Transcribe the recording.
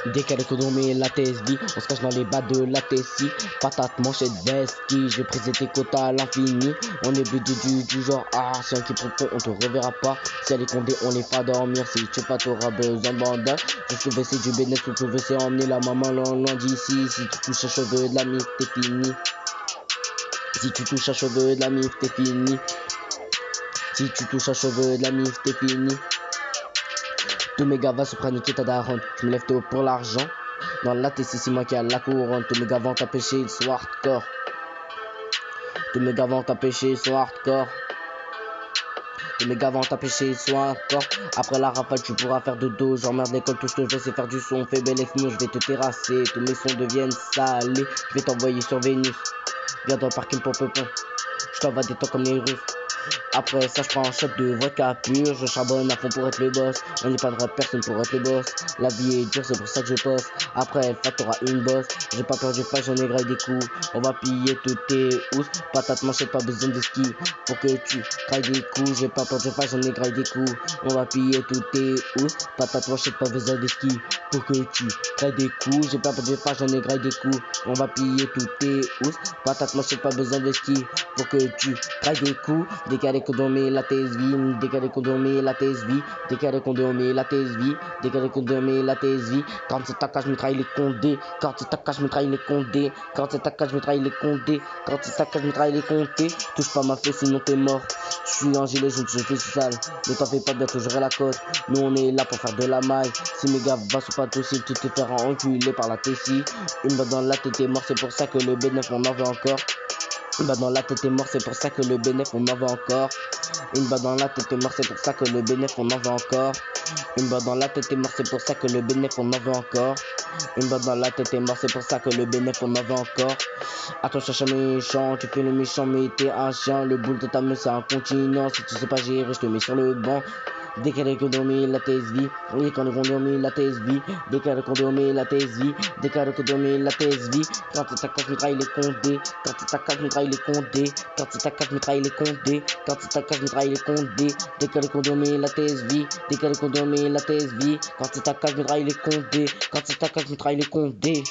Décalé condomé, la TSV, on se cache dans les bas de la TSI. Patate, manchette, vestie, je vais briser tes quotas à l'infini. On est du genre, si un qui propose, on te reverra pas. Si elle est condé, on les fera dormir. Si tu pas, t'auras besoin de bandage. Juste le WC du bénéfice, tout le WC emmener la maman loin d'ici. Si tu touches un cheveu de la mif, t'es fini. Si tu touches un cheveu de la mif, t'es fini. Si tu touches un cheveu de la mif, t'es fini. Tous mes gars va se praniquer ta daronne. Je me lève tôt pour l'argent. Dans la TC, c'est moi qui a la couronne. Tous mes gars vont t'empêcher, ils sont hardcore. Tous mes gars vont t'empêcher, ils sont hardcore. Tous mes gars vont t'empêcher, ils sont hardcore. Après la rafale, tu pourras faire de dos. J'emmerde l'école, tout ce que je vais, c'est faire du son. Fais belle sinon je vais te terrasser. Tous mes sons deviennent salés. Je vais t'envoyer sur Vénus. Viens dans le parking pour Pepon. Je t'envoie des temps comme les Russes. Après ça, je prends un shot de vodka pur. Je charbonne à fond pour être le boss. On n'est pas de personne pour être le boss. La vie est dure, c'est pour ça que je poste. Après, fac, t'auras une bosse. J'ai pas peur du fac, j'en ai graille des coups. On va piller toutes tes housses. Patate, manchette, pas besoin de ski. Pour que tu grailles des coups. J'ai pas peur du fac, j'en ai graille des coups. On va piller toutes tes housses. Patate, manchette, pas besoin de ski. Pour que tu grailles des coups. J'ai pas peur du fac, j'en ai graille des coups. On va piller toutes tes housses. Patate, manchette, pas besoin de ski. Pour que tu grailles des coups. Décalé condomé la TSV, décalé condomé la TSV, décalé condomé la TSV, décalé condomé la TSV. Quand c'est ta cage, je me trahis les condés. Quand c'est ta cage, je me trahis les condés. Quand c'est ta cage, je me trahis les condés. Quand c'est ta cage, je me trahis les condés. Touche pas ma fesse, sinon t'es mort. Je suis un gilet jaune, je fais sale. Ne t'en fais pas, bientôt j'aurai la cote. Nous on est là pour faire de la maille. Si mes gars va sont pas docile, tu te feras enculer par la TSI. Une balle dans la tête t'es mort, c'est pour ça que le B9 on en veut encore. Une balle dans la tête est mort, c'est pour ça que le bénéf on en veut encore. Une balle dans la tête est mort, c'est pour ça que le bénéf on en veut encore. Une balle dans la tête est mort, c'est pour ça que le bénéf on en veut encore. Une balle dans la tête est mort, c'est pour ça que le bénéf on en veut encore. Attends, cherche un méchant, tu fais le méchant mais t'es un chien. Le boule de ta meuf c'est un continent, si tu sais pas gérer, je te mets sur le banc. Décalé condomé la TSV, oui quand ils vont dormir la TSV, décalé condomé la TSV, décalé condomé la TSV. Quand c'est ta cage, je me trahis les condés. Quand c'est ta cage, je me trahis les condés. Quand c'est ta cage, je me trahis les condés. Quand c'est ta cage, je me trahis les condés. Décalé condomé la TSV, décalé condomé la TSV. Quand c'est ta cage, je me trahis les condés. Quand c'est ta cage, je me trahis les condés.